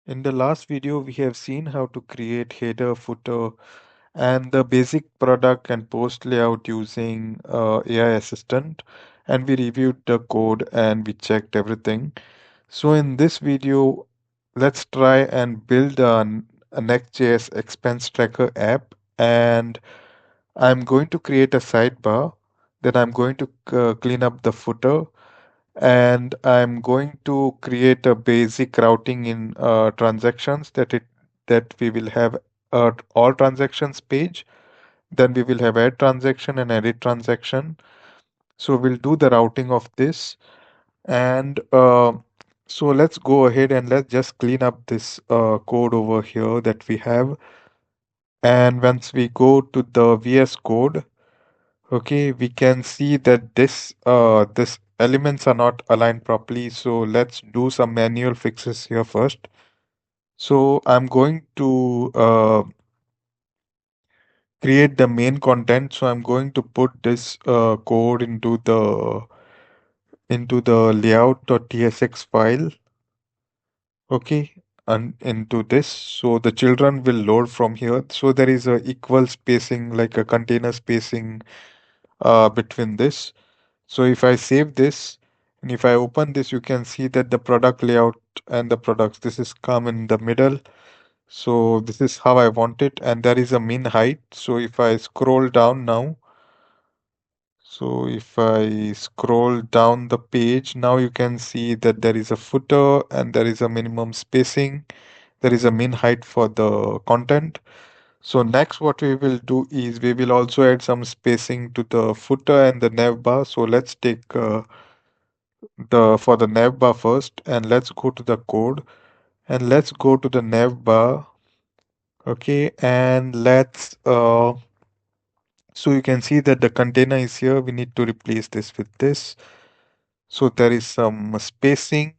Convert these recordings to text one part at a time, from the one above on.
In the last video, we have seen how to create header, footer, and the basic product and post layout using AI Assistant. And we reviewed the code and we checked everything. So in this video, let's try and build a Next.js expense tracker app. And I'm going to create a sidebar. Then I'm going to clean up the footer and I'm going to create a basic routing in transactions that we will have all transactions page. Then we will have add transaction and edit transaction. So we'll do the routing of this, and so let's go ahead and let's just clean up this code over here that we have. And once we go to the VS Code, okay, we can see that this elements are not aligned properly. So let's do some manual fixes here first. So I'm going to create the main content. So I'm going to put this code into the layout.tsx file. Okay, and into this. So the children will load from here. So there is a equal spacing, like a container spacing between this. So if I save this and if I open this, you can see that the product layout and the products, this is come in the middle. So this is how I want it. And there is a min height. So if I scroll down now, so if I scroll down the page, now you can see that there is a footer and there is a minimum spacing. There is a min height for the content. So next what we will do is we will also add some spacing to the footer and the nav bar. So let's take the for the nav bar first, and let's go to the code and let's go to the nav bar. Okay, and let's so you can see that the container is here. We need to replace this with this. So there is some spacing.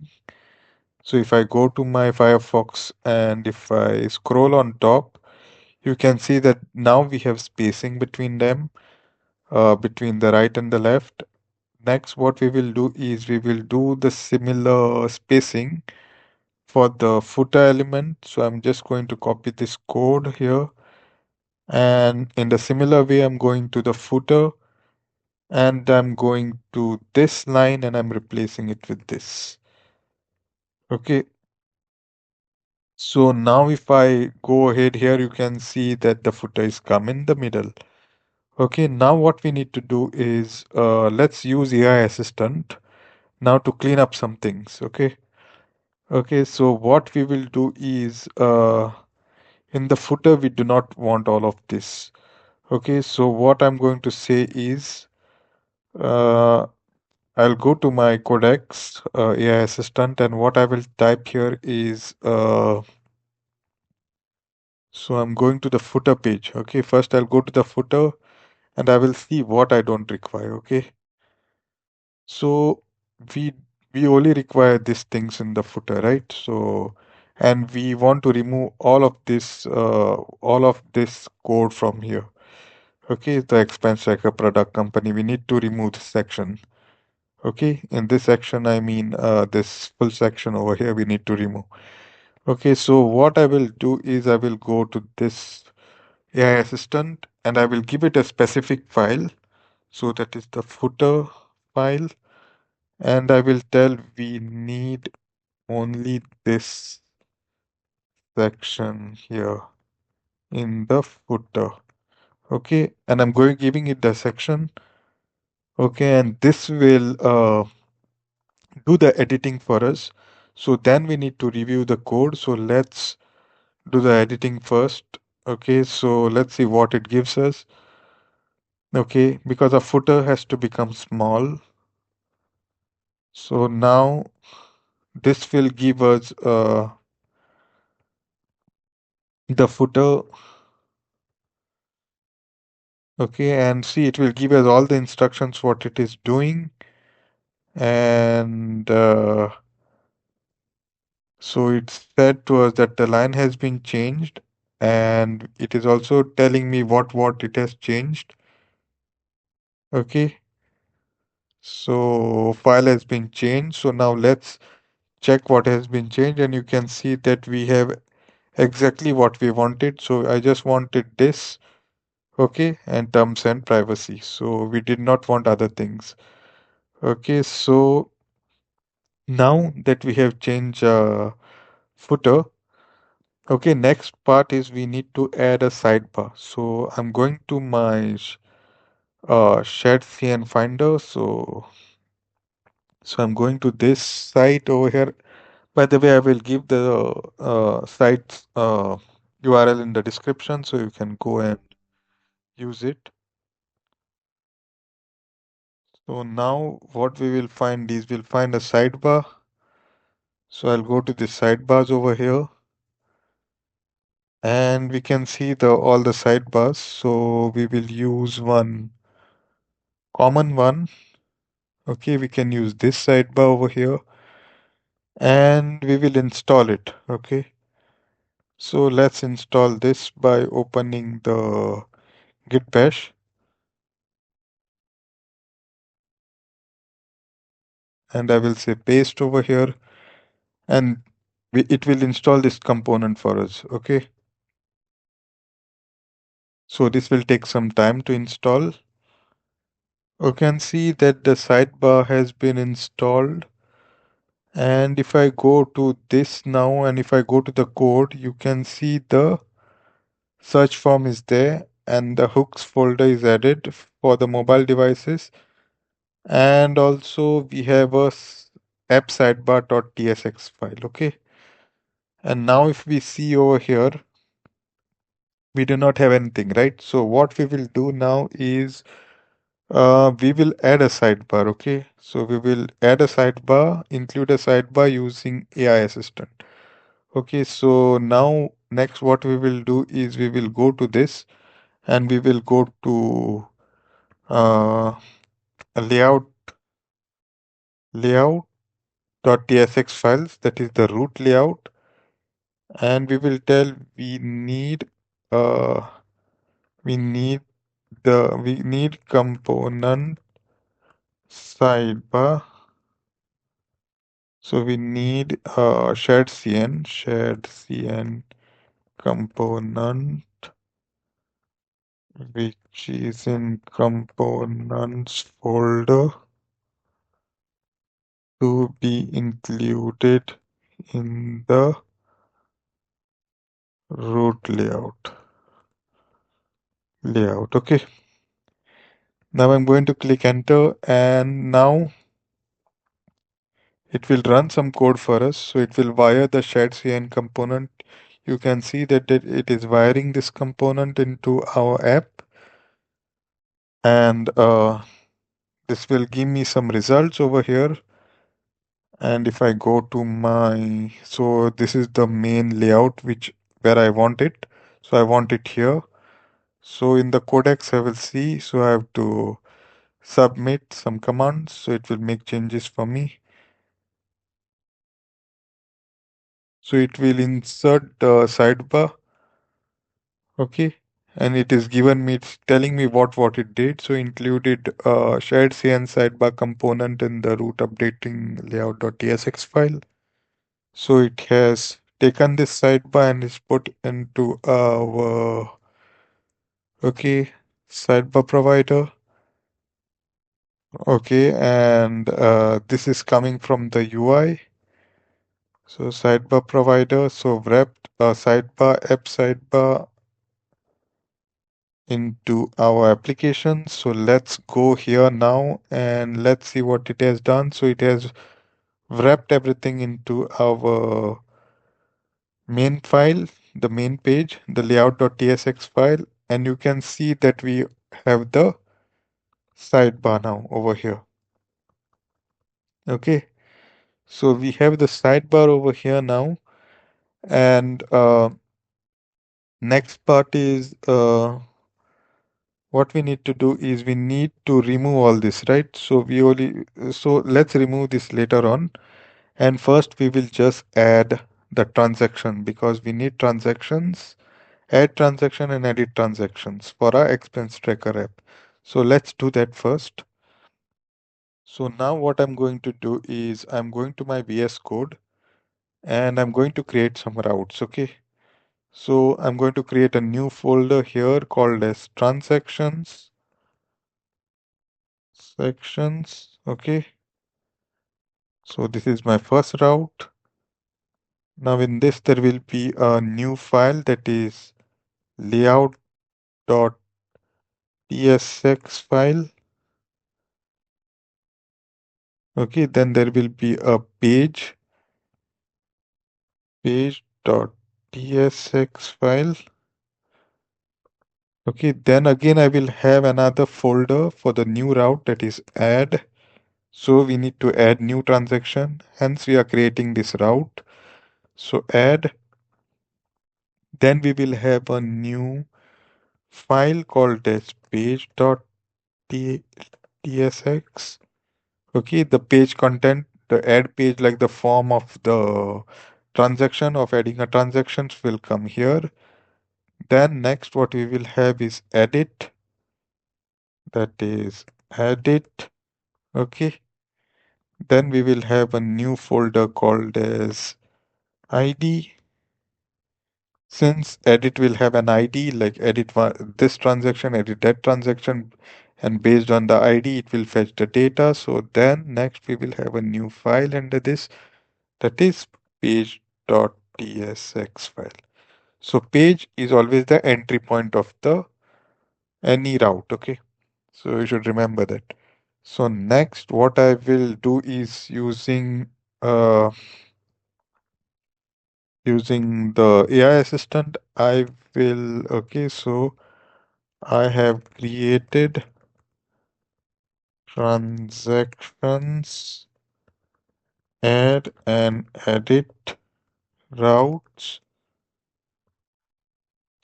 So if I go to my Firefox and if I scroll on top, you can see that now we have spacing between them, between the right and the left. Next, what we will do is we will do the similar spacing for the footer element. So I'm just going to copy this code here. And in the similar way, I'm going to the footer and I'm going to this line and I'm replacing it with this. Okay. So now if I go ahead here, you can see that the footer is come in the middle. Okay. Now what we need to do is let's use AI Assistant now to clean up some things. Okay. Okay. So what we will do is in the footer, we do not want all of this. Okay, so what I'm going to say is uh, I'll go to my codex AI assistant, and what I will type here is so I'm going to the footer page. Okay, first I'll go to the footer and I will see what I don't require. Okay, so we we only require these things in the footer, right? So and we want to remove all of this code from here. Okay, the expense tracker product company. We need to remove this section. Okay, in this section, I mean this full section over here, we need to remove. Okay, so what I will do is I will go to this AI assistant and I will give it a specific file. So that is the footer file. And I will tell we need only this section here in the footer. Okay, and I'm going giving it the section. Okay, and this will do the editing for us. So then we need to review the code. So let's do the editing first. Okay, so let's see what it gives us. Okay, because our footer has to become small. So now this will give us the footer. Okay, and see it will give us all the instructions what it is doing. And so it said to us that the line has been changed, and it is also telling me what it has changed. Okay, so file has been changed. So now let's check what has been changed, and you can see that we have exactly what we wanted. So I just wanted this, okay, and terms and privacy. So we did not want other things. Okay, so now that we have changed footer, okay, next part is we need to add a sidebar. So I'm going to my shared CN finder. So I'm going to this site over here. By the way, I will give the site's URL in the description so you can go and use it. So now what we will find is we'll find a sidebar. So I'll go to the sidebars over here and we can see the all the sidebars. So we will use one common one. Okay, we can use this sidebar over here and we will install it. Okay, so let's install this by opening the git bash and I will say paste over here and it will install this component for us. Okay, so this will take some time to install. You can see that the sidebar has been installed. And if I go to this now and if I go to the code, you can see the search form is there and the hooks folder is added for the mobile devices. And also we have a app sidebar.tsx file. Okay. And now if we see over here, we do not have anything, right? So what we will do now is we will add a sidebar. Okay. So we will add a sidebar, include a sidebar using AI assistant. Okay, so now next what we will do is we will go to this and we will go to uh, layout.tsx files, that is the root layout, and we will tell uh we need component sidebar. So we need shared cn component which is in components folder to be included in the root layout. Okay, now I'm going to click enter and now it will run some code for us. So it will wire the shared cn component. You can see that it is wiring this component into our app and this will give me some results over here. And if I go to so this is the main layout where I want it. So I want it here. So in the codex I will see, so I have to submit some commands, so it will make changes for me. So it will insert the sidebar, okay, and it is given me, it's telling me what it did. So included shared CN sidebar component in the root updating layout.tsx file. So it has taken this sidebar and is put into our okay sidebar provider. Okay, and this is coming from the UI. So sidebar provider, so wrapped sidebar app sidebar into our application. So let's go here now and let's see what it has done. So it has wrapped everything into our main file, the main page, the layout.tsx file, and you can see that we have the sidebar now over here. Okay, so we have the sidebar over here now, and next part is what we need to do is we need to remove all this, right? So let's remove this later on. And first we will just add the transaction because we need transactions, add transaction and edit transactions for our expense tracker app. So let's do that first. So now what I'm going to do is I'm going to my VS Code and I'm going to create some routes. Okay. So I'm going to create a new folder here called as transactions sections. Okay. So this is my first route. Now in this there will be a new file that is layout.tsx file. Okay, then there will be a page.tsx file. Okay, then again I will have another folder for the new route that is add. So we need to add new transaction. Hence we are creating this route. So add. Then we will have a new file called as page.tsx. Okay, the page content, the add page like the form of the transaction of adding a transactions will come here. Then next what we will have is edit. That is edit. Okay. Then we will have a new folder called as ID. Since edit will have an ID, like edit this transaction, edit that transaction, and based on the ID, it will fetch the data. So then next we will have a new file under this, that is page.tsx file. So page is always the entry point of the any route. Okay. So you should remember that. So next what I will do is uh using the AI assistant, I will, okay, so I have created transactions, add and edit routes.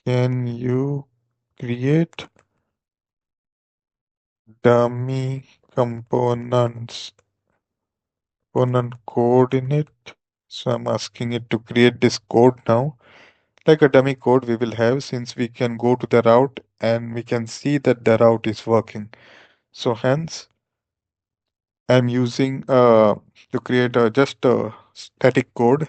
Can you create dummy components, component code in it? So I'm asking it to create this code now. Like a dummy code we will have since we can go to the route and we can see that the route is working. So hence I'm using to create just a static code,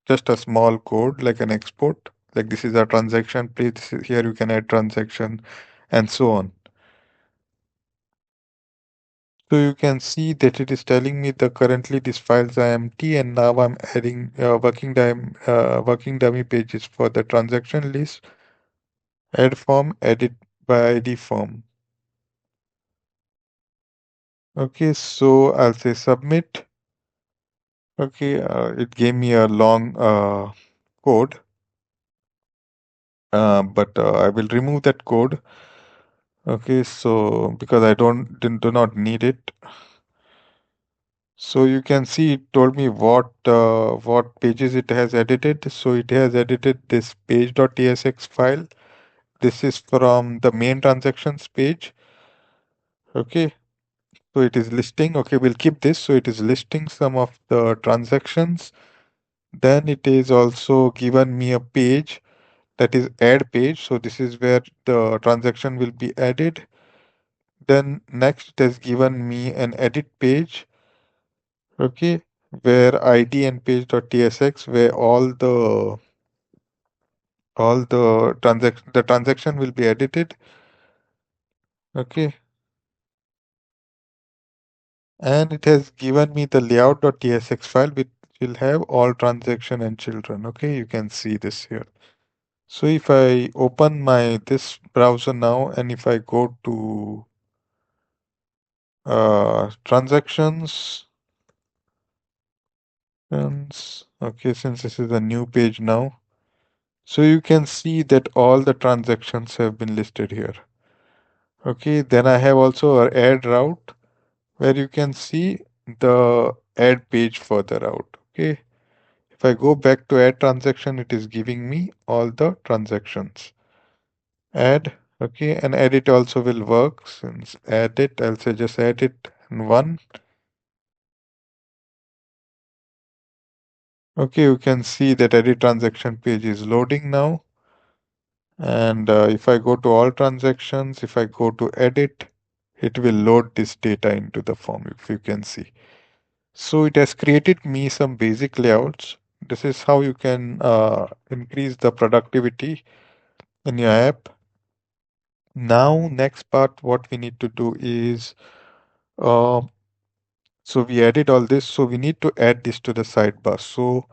just a small code like an export. Like this is a transaction, please here you can add transaction and so on. So you can see that it is telling me that currently these files are empty and now I'm adding working dummy pages for the transaction list, add form, edit by ID form. Okay, so I'll say submit. Okay, it gave me a long code, but I will remove that code. Okay, so because I do not need it. So you can see it told me what pages it has edited. So it has edited this page.tsx file. This is from the main transactions page. Okay, so it is listing. Okay, we'll keep this. So it is listing some of the transactions. Then it is also given me a page that is add page. So this is where the transaction will be added. Then next it has given me an edit page. Okay, where id and page.tsx where all the transaction will be edited. Okay, and it has given me the layout.tsx file which will have all transaction and children. Okay, you can see this here. So if I open my this browser now and if I go to transactions, okay, since this is a new page now, so you can see that all the transactions have been listed here. Okay, then I have also a add route where you can see the add page for the route. Okay, if I go back to add transaction, it is giving me all the transactions. Add, okay, and edit also will work since add it, I'll say just add it and one. Okay, you can see that edit transaction page is loading now. And if I go to all transactions, if I go to edit, it will load this data into the form if you can see. So it has created me some basic layouts. This is how you can increase the productivity in your app. Now, next part, what we need to do is, uh, so we added all this, so we need to add this to the sidebar. So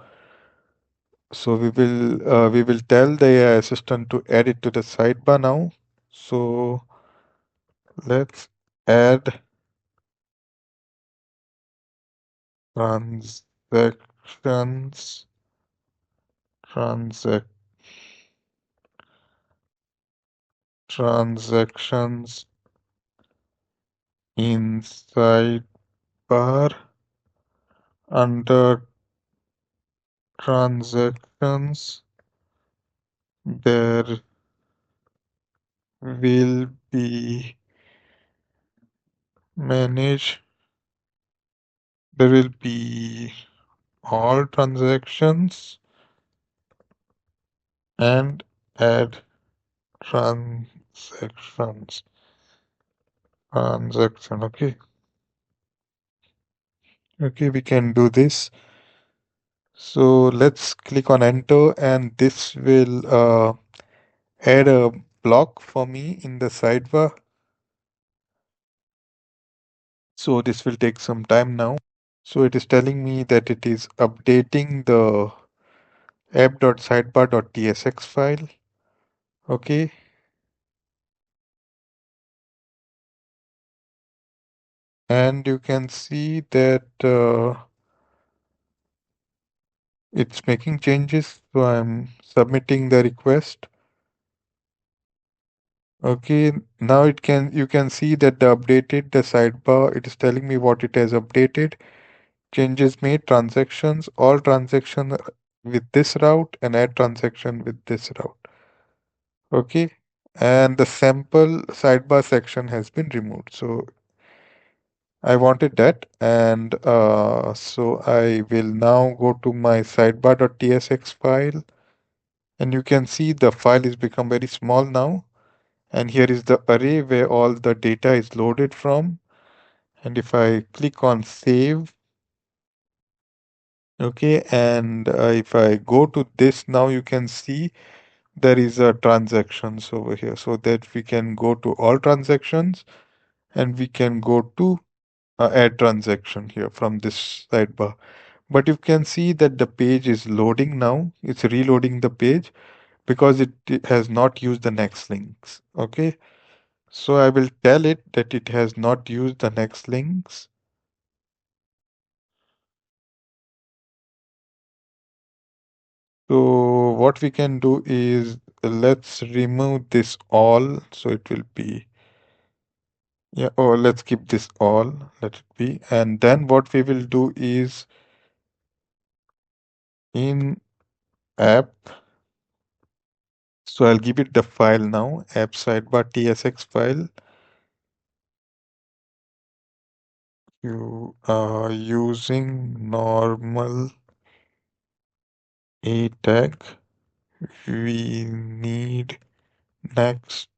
we will tell the AI assistant to add it to the sidebar now. So let's add transactions, transac transactions in sidebar under transactions. There will be manage. There will be all transactions and add transactions. Transaction. Okay. Okay, we can do this. So let's click on enter, and this will add a block for me in the sidebar. So this will take some time now. So it is telling me that it is updating the app.sidebar.tsx file. Okay. And you can see that it's making changes. So I'm submitting the request. Okay, now you can see that the sidebar, it is telling me what it has updated. Changes made, transactions, all transaction with this route and add transaction with this route. Okay, and the sample sidebar section has been removed. So I wanted that, and so I will now go to my sidebar.tsx file, and you can see the file is become very small now. And here is the array where all the data is loaded from. And if I click on save, okay, and if I go to this now, you can see there is a transactions over here, so that we can go to all transactions and we can go to add transaction here from this sidebar. But you can see that the page is loading now. It's reloading the page because it has not used the next links. Okay. So I will tell it that it has not used the next links. So what we can do is let's remove this all. So it will be, yeah, or let's keep this all, let it be. And then what we will do is in app, so I'll give it the file now, app sidebar tsx file. You are using normal a tag. We need next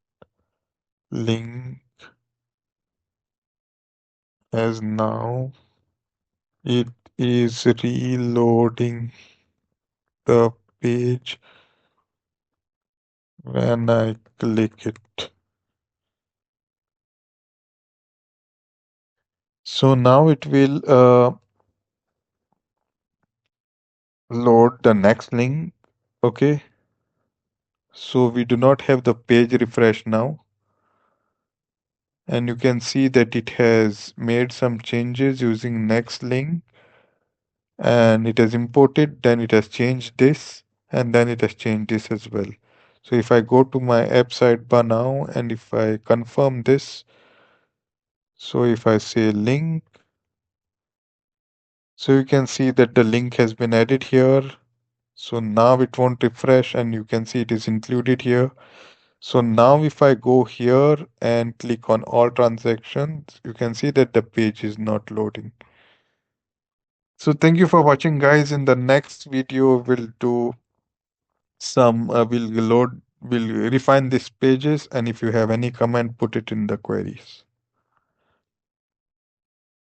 link as now. It is reloading the page when I click it. So now it will load the next link. Okay. So we do not have the page refresh now. And you can see that it has made some changes using next link, and it has imported, then it has changed this, and then it has changed this as well. So if I go to my app sidebar now, and if I confirm this, so if I say link, so you can see that the link has been added here. So now it won't refresh, and you can see it is included here. So now if I go here and click on all transactions, you can see that the page is not loading. So thank you for watching, guys. In the next video, we'll do we'll refine these pages, and if you have any comment, put it in the queries.